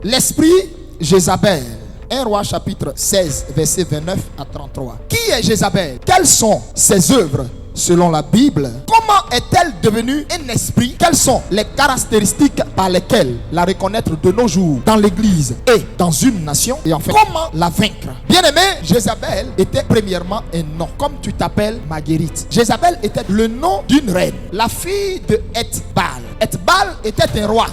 L'esprit Jézabel. 1 Roi chapitre 16 verset 29 à 33. Qui est Jézabel? Quelles sont ses œuvres selon la Bible? Comment est-elle devenue un esprit? Quelles sont les caractéristiques par lesquelles la reconnaître de nos jours dans l'église et dans une nation? Et en fait, comment la vaincre? Bien aimé, Jézabel était premièrement un nom. Comme tu t'appelles Marguerite. Jézabel était le nom d'une reine, la fille de Ethbal. Ethbal était un roi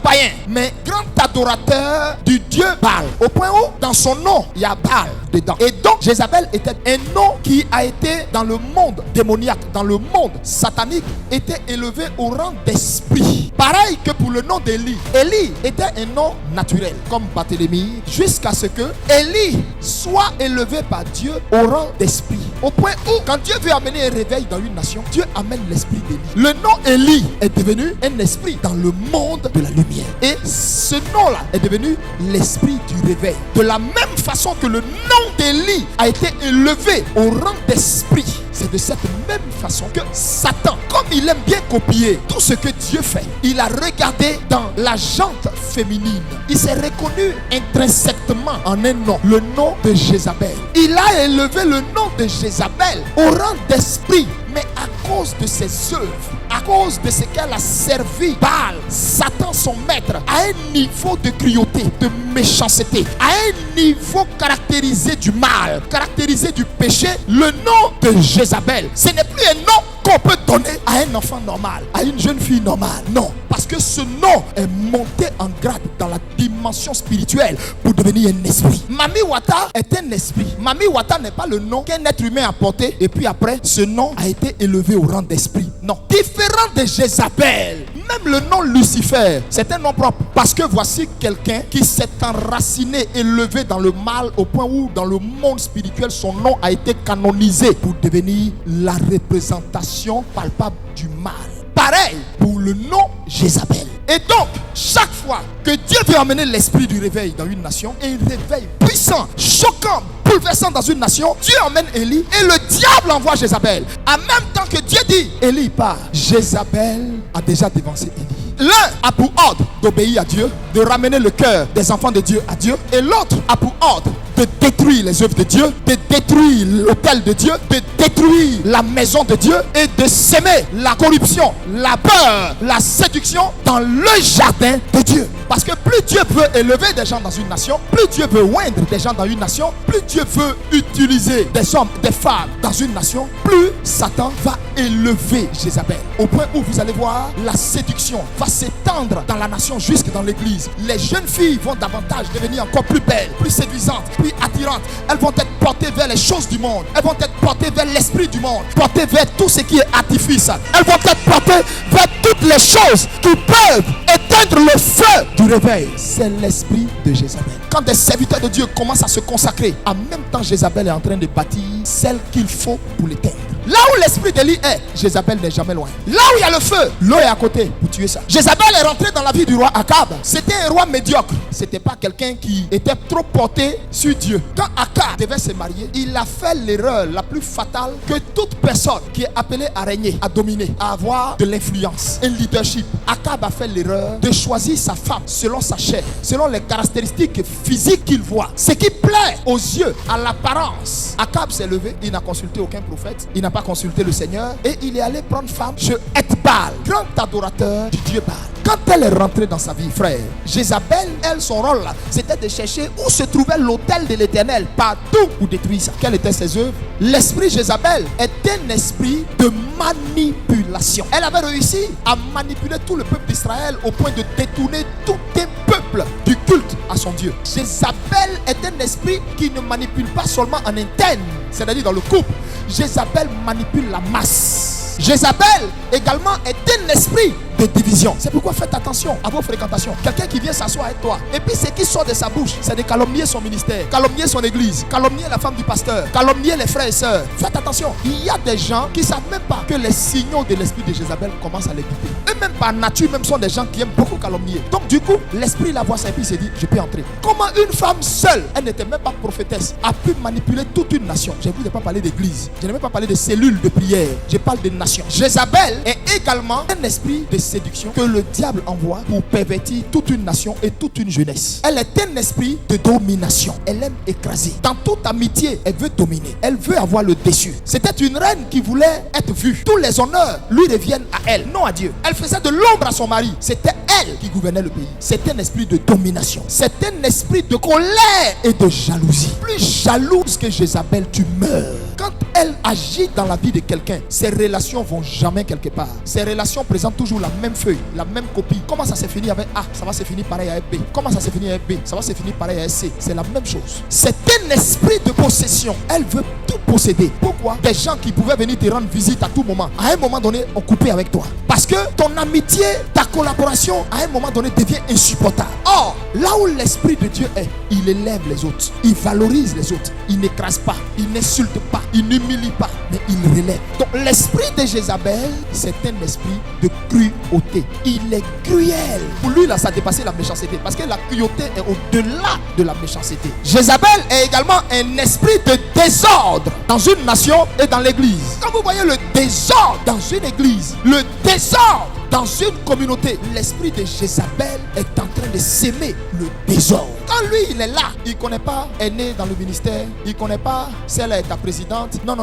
païen, mais grand adorateur du dieu Baal. Au point où, dans son nom, il y a Baal dedans. Et donc, Jézabel était un nom qui a été dans le monde démoniaque, dans le monde satanique, était élevé au rang d'esprit. Pareil que pour le nom d'Élie. Élie était un nom naturel, comme Barthélemy, jusqu'à ce que Élie soit élevé par Dieu au rang d'esprit. Au point où, quand Dieu veut amener un réveil dans une nation, Dieu amène l'esprit d'Élie. Le nom Élie est devenu un esprit dans le monde de la lumière. Et ce nom-là est devenu l'esprit du réveil. De la même façon que le nom d'Élie a été élevé au rang d'esprit, c'est de cette même façon que Satan, comme il aime bien copier tout ce que Dieu fait, il a regardé dans la jante féminine. Il s'est reconnu intrinsèquement en un nom, le nom de Jézabel. Il a élevé le nom de Jézabel au rang d'esprit, mais à cause de ses œuvres, à cause de ce qu'elle a servi Baal, Satan son maître, à un niveau de cruauté, de méchanceté, à un niveau caractérisé du mal, caractérisé du péché, le nom de Jézabel, ce n'est plus un nom qu'on peut donner à un enfant normal, à une jeune fille normale. Non, parce que ce nom est monté en grade dans la dimension spirituelle pour devenir un esprit. Mami Wata est un esprit. Mami Wata n'est pas le nom qu'un être humain a porté et puis après, ce nom a été élevé au rang d'esprit. Non, différent de Jézabel. Même le nom Lucifer, c'est un nom propre. Parce que voici quelqu'un qui s'est enraciné, élevé dans le mal au point où dans le monde spirituel, son nom a été canonisé pour devenir la représentation palpable du mal. Pareil pour le nom Jézabel. Et donc, chaque fois que Dieu veut amener l'esprit du réveil dans une nation, un réveil puissant, choquant, bouleversant dans une nation, Dieu emmène Élie et le diable envoie Jézabel. En même temps que Dieu dit, Élie part, Jézabel a déjà devancé Élie. L'un a pour ordre d'obéir à Dieu, de ramener le cœur des enfants de Dieu à Dieu, et l'autre a pour ordre de détruire les œuvres de Dieu, de détruire l'autel de Dieu, de détruire la maison de Dieu et de s'aimer la corruption, la peur, la séduction dans le jardin de Dieu. Parce que plus Dieu veut élever des gens dans une nation, plus Dieu veut oindre des gens dans une nation, plus Dieu veut utiliser des hommes, des femmes dans une nation, plus Satan va élever Jézabel. Au point où vous allez voir, la séduction va s'étendre dans la nation jusque dans l'église. Les jeunes filles vont davantage devenir encore plus belles, plus séduisantes, plus attirantes. Elles vont être portées vers les choses du monde. Elles vont être portées vers l'esprit du monde, portées vers tout ce qui est artifice. Elles vont être portées vers toutes les choses qui peuvent éteindre le feu du réveil. C'est l'esprit de Jézabel. Quand des serviteurs de Dieu commencent à se consacrer, en même temps Jézabel est en train de bâtir celle qu'il faut pour l'éteindre. Là où l'esprit d'Élie est, Jézabel n'est jamais loin. Là où il y a le feu, l'eau est à côté pour tuer ça. Jézabel est rentré dans la vie du roi Akab. C'était un roi médiocre. C'était pas quelqu'un qui était trop porté sur Dieu. Quand Akab devait se marier, il a fait l'erreur la plus fatale que toute personne qui est appelée à régner, à dominer, à avoir de l'influence, un leadership. Akab a fait l'erreur de choisir sa femme selon sa chair, selon les caractéristiques physiques qu'il voit. Ce qui plaît aux yeux, à l'apparence. Akab s'est levé, il n'a consulté aucun prophète, il n'a pas consulté le Seigneur et il est allé prendre femme chez Ethbal, grand adorateur du dieu Baal. Quand elle est rentrée dans sa vie, frère, Jézabel, elle, son rôle là, c'était de chercher où se trouvait l'autel de l'Éternel, partout pour détruire ça. Quelles étaient ses œuvres? L'esprit Jézabel est un esprit de manipulation. Elle avait réussi à manipuler tout le peuple d'Israël au point de détourner tout un peuple du culte à son Dieu. Jézabel est un esprit qui ne manipule pas seulement en interne, c'est-à-dire dans le couple. Jézabel manipule la masse. Jézabel également est un esprit de division. C'est pourquoi faites attention à vos fréquentations. Quelqu'un qui vient s'asseoir avec toi et puis ce qui sort de sa bouche, c'est de calomnier son ministère, calomnier son église, calomnier la femme du pasteur, calomnier les frères et sœurs. Faites attention. Il y a des gens qui ne savent même pas que les signaux de l'esprit de Jézabel commencent à les guider. Eux-mêmes par nature même sont des gens qui aiment beaucoup calomnier. Donc du coup, l'esprit la voit ça et puis il s'est dit, je peux entrer. Comment une femme seule, elle n'était même pas prophétesse, a pu manipuler toute une nation? Je ne vous ai pas parlé d'église, je n'ai même pas parlé de cellules de prière, je parle de nation. Jézabel est également un esprit de séduction que le diable envoie pour pervertir toute une nation et toute une jeunesse. Elle est un esprit de domination. Elle aime écraser. Dans toute amitié, elle veut dominer. Elle veut avoir le dessus. C'était une reine qui voulait être vue. Tous les honneurs lui reviennent à elle, non à Dieu. Elle faisait de l'ombre à son mari. C'était elle qui gouvernait le pays. C'est un esprit de domination. C'est un esprit de colère et de jalousie. Plus jalouse que Jézabel, tu meurs. Quand elle agit dans la vie de quelqu'un, ses relations vont jamais quelque part. Ces relations présentent toujours la même feuille, la même copie. Comment ça s'est fini avec A, ça va se finir pareil avec B. Comment ça s'est fini avec B, ça va se finir pareil avec C. C'est la même chose. C'est un esprit de possession. Elle veut tout posséder. Pourquoi? Des gens qui pouvaient venir te rendre visite à tout moment, à un moment donné, ont coupé avec toi. Parce que ton amitié, ta collaboration, à un moment donné, devient insupportable. Or, là où l'esprit de Dieu est, il élève les autres. Il valorise les autres. Il n'écrase pas. Il n'insulte pas. Il n'humilie pas. Mais il relève. Donc, l'esprit de Jézabel, c'est un esprit de cruauté. Il est cruel. Pour lui, là, ça dépassait la méchanceté. Parce que la cruauté est au-delà de la méchanceté. Jézabel est également un esprit de désordre dans une nation et dans l'église. Quand vous voyez le désordre dans une église, le désordre dans une communauté, l'esprit de Jézabel est en train de s'aimer le désordre. Quand lui, il est là, il ne connaît pas, est né dans le ministère, il ne connaît pas, celle-là est ta présidente. Non.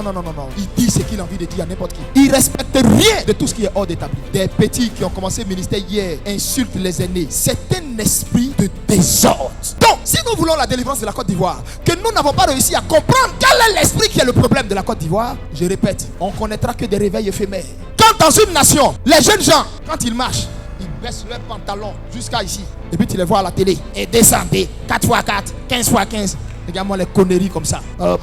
Il dit ce qu'il a envie de dire à n'importe qui. Il ne respecte rien de tout ce qui est hors d'établi. Des petits qui ont commencé le ministère hier insultent les aînés. C'est un esprit de désordre. Donc, si nous voulons la délivrance de la Côte d'Ivoire, que nous n'avons pas réussi à comprendre quel est l'esprit qui est le problème de la Côte d'Ivoire, je répète, on ne connaîtra que des réveils éphémères. Quand dans une nation, les jeunes gens, quand ils marchent, ils baissent leurs pantalons jusqu'à ici. Et puis tu les vois à la télé. Et descendez 4x4, 15x15. Regarde-moi les conneries comme ça. Toi,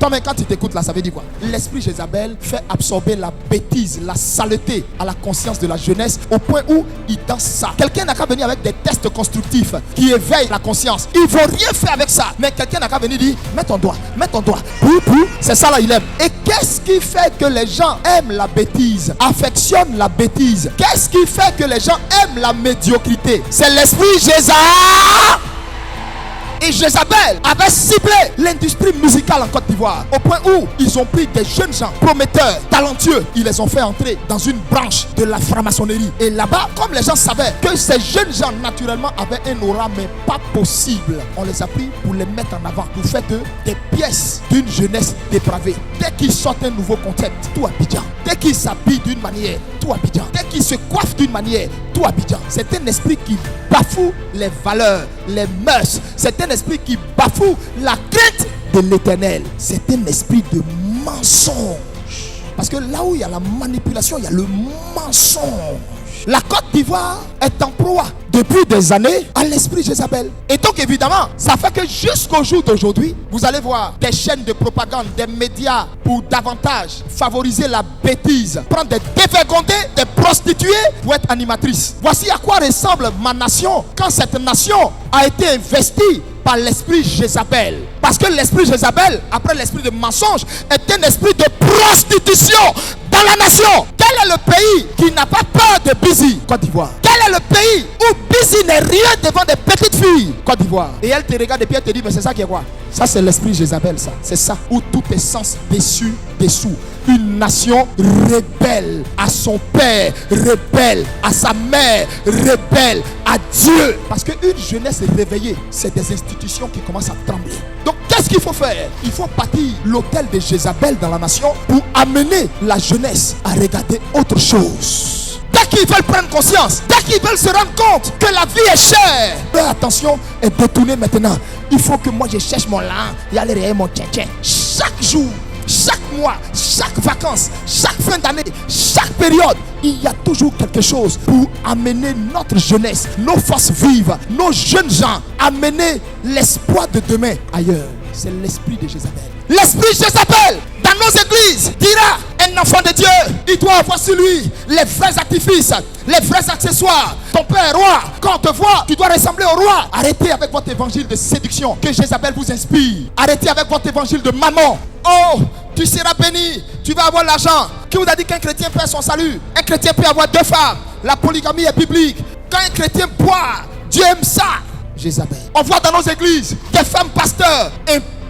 mais quand tu t'écoutes là, ça veut dire quoi? L'esprit Jézabel fait absorber la bêtise, la saleté à la conscience de la jeunesse au point où il danse ça. Quelqu'un n'a qu'à venir avec des tests constructifs qui éveillent la conscience. Ils ne vont rien faire avec ça. Mais quelqu'un n'a qu'à venir dire mets ton doigt. C'est ça là, il aime. Et qu'est-ce qui fait que les gens aiment la bêtise, affectionnent la bêtise? Qu'est-ce qui fait que les gens aiment la médiocrité? C'est l'esprit Jézabel. Et Jézabel avait ciblé l'industrie musicale en Côte d'Ivoire au point où ils ont pris des jeunes gens prometteurs, talentueux. Ils les ont fait entrer dans une branche de la franc-maçonnerie. Et là-bas, comme les gens savaient que ces jeunes gens naturellement avaient un aura mais pas possible, on les a pris pour les mettre en avant, pour faire d'eux des pièces d'une jeunesse dépravée. Dès qu'ils sortent un nouveau concept, tout Abidjan. Dès qu'ils s'habillent d'une manière, tout Abidjan. Dès qu'ils se coiffent d'une manière, tout Abidjan. C'est un esprit qui bafoue les valeurs, les mœurs. C'est un esprit qui bafoue la crainte de l'éternel. C'est un esprit de mensonge. Parce que là où il y a la manipulation, il y a le mensonge. La Côte d'Ivoire est en proie depuis des années à l'esprit Jézabel. Et donc évidemment, ça fait que jusqu'au jour d'aujourd'hui, vous allez voir des chaînes de propagande, des médias pour davantage favoriser la bêtise, prendre des dévergondés, des prostituées pour être animatrices. Voici à quoi ressemble ma nation quand cette nation a été investie par l'esprit Jézabel. Parce que l'esprit Jézabel, après l'esprit de mensonge, est un esprit de prostitution dans la nation. Quel est le pays qui n'a pas peur de Busy? Côte d'Ivoire. Quel est le pays où Busy n'est rien devant des petites filles? Côte d'Ivoire. Et elle te regarde et puis elle te dit, mais c'est ça qui est quoi? Ça c'est l'esprit Jézabel, ça. C'est ça où tout est sens déçu, dessous. Une nation rebelle à son père, rebelle à sa mère, rebelle à Dieu. Parce qu'une jeunesse réveillée, c'est des institutions qui commencent à trembler. Donc qu'est-ce qu'il faut faire? Il faut bâtir l'autel de Jézabel dans la nation pour amener la jeunesse à regarder autre chose. Dès qu'ils veulent prendre conscience, dès qu'ils veulent se rendre compte que la vie est chère, leur attention est détournée maintenant. Il faut que moi je cherche mon lin et aller réveiller mon tchèque. Chaque jour, chaque mois, chaque vacances, chaque fin d'année, chaque période, il y a toujours quelque chose pour amener notre jeunesse, nos forces vives, nos jeunes gens, amener l'espoir de demain ailleurs. C'est l'esprit de Jézabel. L'esprit Jézabel dans nos églises dira: un enfant de Dieu, il doit avoir sur lui les vrais artifices, les vrais accessoires. Ton père est roi, quand on te voit, tu dois ressembler au roi. Arrêtez avec votre évangile de séduction que Jézabel vous inspire. Arrêtez avec votre évangile de maman. Oh, tu seras béni, tu vas avoir l'argent. Qui vous a dit qu'un chrétien perd son salut? Un chrétien peut avoir 2 femmes. La polygamie est biblique. Quand un chrétien boit, Dieu aime ça. Jézabel. On voit dans nos églises des femmes pasteurs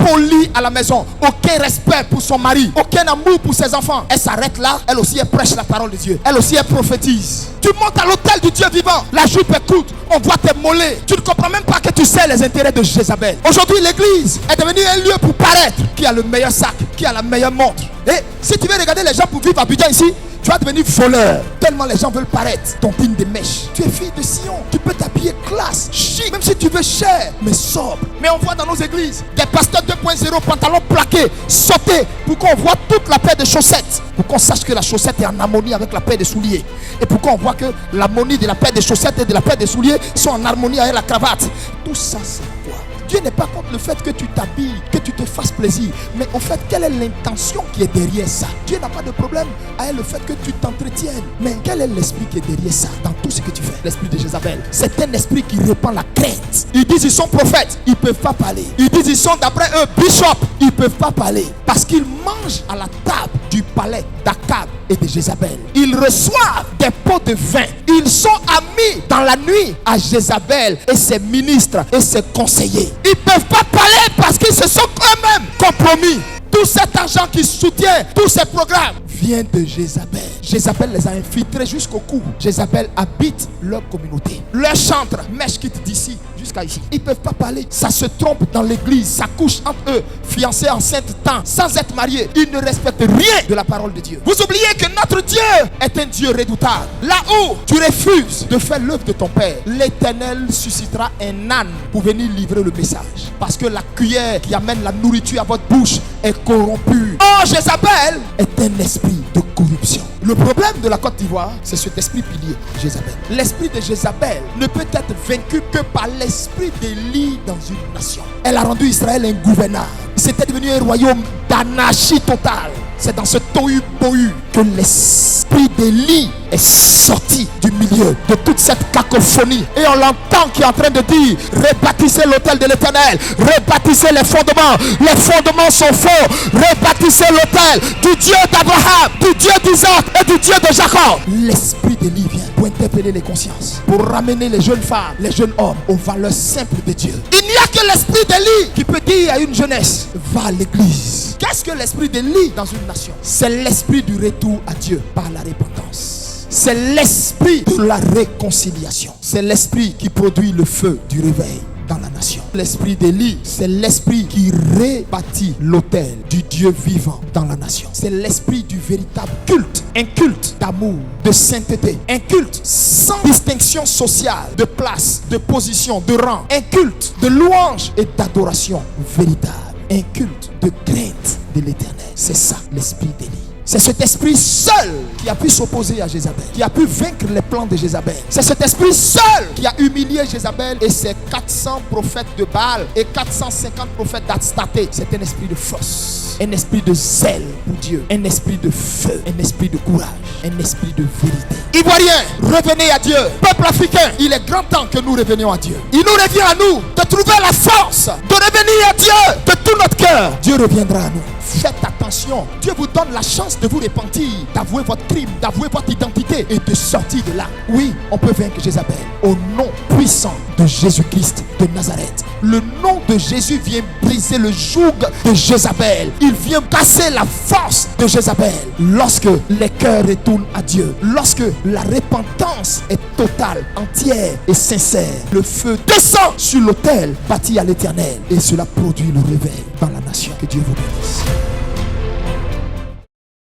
polie à la maison, aucun respect pour son mari, aucun amour pour ses enfants. Elle s'arrête là, elle aussi elle prêche la parole de Dieu. Elle aussi elle prophétise. Tu montes à l'autel du Dieu vivant, la jupe est courte, on voit tes mollets. Tu ne comprends même pas que tu sais les intérêts de Jézabel. Aujourd'hui, l'église est devenue un lieu pour paraître. Qui a le meilleur sac, qui a la meilleure montre. Et si tu veux regarder les gens pour vivre à Abidjan ici, tu vas devenir voleur. Tellement les gens veulent paraître. Ton pin des mèches. Tu es fille de Sion. Tu peux t'habiller classe, chic, même si tu veux cher, mais sobre. Mais on voit dans nos églises des pasteurs 2.0, pantalons plaqués, sautés, pour qu'on voit toute la paire de chaussettes. Pour qu'on sache que la chaussette est en harmonie avec la paire de souliers. Et pour qu'on voit que l'harmonie de la paire de chaussettes et de la paire de souliers sont en harmonie avec la cravate. Tout ça, c'est quoi? Dieu n'est pas contre le fait que tu t'habilles, que tu te fasses plaisir. Mais au fait, quelle est l'intention qui est derrière ça? Dieu n'a pas de problème avec le fait que tu t'entretiennes. Mais quel est l'esprit qui est derrière ça dans tout ce que tu fais? L'esprit de Jézabel. C'est un esprit qui répand la crainte. Ils disent ils sont prophètes, ils ne peuvent pas parler. Ils disent ils sont d'après eux bishops, ils ne peuvent pas parler. Parce qu'ils mangent à la table du palais d'Akab et de Jézabel. Ils reçoivent des pots de vin. Ils sont amis dans la nuit à Jézabel et ses ministres et ses conseillers. Ils ne peuvent pas parler parce qu'ils se sont eux-mêmes compromis. Tout cet argent qui soutient tous ces programmes vient de Jézabel. Jézabel les a infiltrés jusqu'au cou. Jézabel habite leur communauté. Leur chantre, mèche quitte d'ici jusqu'à ici. Ils ne peuvent pas parler. Ça se trompe dans l'église. Ça couche entre eux. Fiancés, enceintes, temps, sans être mariés. Ils ne respectent rien de la parole de Dieu. Vous oubliez que notre Dieu est un Dieu redoutable. Là où tu refuses de faire l'œuvre de ton Père, l'Éternel suscitera un âne pour venir livrer le message. Parce que la cuillère qui amène la nourriture à votre bouche est corrompue. Oh, Jézabel est un esprit de corruption. Le problème de la Côte d'Ivoire, c'est cet esprit pilier, Jézabel. L'esprit de Jézabel ne peut être vaincu que par l'esprit d'Élie dans une nation. Elle a rendu Israël ingouvernable. C'était devenu un royaume d'anarchie totale. C'est dans ce tohu-bohu que l'esprit d'Élie est sorti du milieu de toute cette cacophonie. Et on l'entend qui est en train de dire: rebâtissez l'autel de l'Éternel, rebâtissez les fondements sont faux, rebâtissez l'autel du Dieu d'Abraham, du Dieu d'Isaac et du Dieu de Jacob. L'esprit d'Élie vient pour interpeller les consciences, pour ramener les jeunes femmes, les jeunes hommes aux valeurs simples de Dieu. Il n'y a que l'esprit d'Élie qui peut dire à une jeunesse: va à l'église. Qu'est-ce que l'esprit d'Élie dans une nation? C'est l'esprit du retour à Dieu par la repentance. C'est l'esprit de la réconciliation. C'est l'esprit qui produit le feu du réveil dans la nation. L'esprit d'Élie, c'est l'esprit qui rebâtit l'autel du Dieu vivant dans la nation. C'est l'esprit du véritable culte. Un culte d'amour, de sainteté. Un culte sans distinction sociale, de place, de position, de rang. Un culte de louange et d'adoration véritable. Un culte de crainte de l'Éternel. C'est ça l'esprit d'Élie. C'est cet esprit seul qui a pu s'opposer à Jézabel, qui a pu vaincre les plans de Jézabel. C'est cet esprit seul qui a humilié Jézabel et ses 400 prophètes de Baal et 450 prophètes d'Astaté. C'est un esprit de force, un esprit de zèle pour Dieu, un esprit de feu, un esprit de courage, un esprit de vérité. Ivoiriens, revenez à Dieu. Peuple africain, il est grand temps que nous revenions à Dieu. Il nous revient à nous de trouver la force de revenir à Dieu de tout notre cœur. Dieu reviendra à nous. Faites attention. Dieu vous donne la chance de vous repentir, d'avouer votre crime, d'avouer votre identité et de sortir de là. Oui, on peut vaincre Jézabel au nom puissant de Jésus-Christ de Nazareth. Le nom de Jésus vient briser le joug de Jézabel. Il vient casser la force de Jézabel. Lorsque les cœurs retournent à Dieu, lorsque la repentance est totale, entière et sincère, le feu descend sur l'autel bâti à l'Éternel et cela produit le réveil dans la nation. Que Dieu vous bénisse.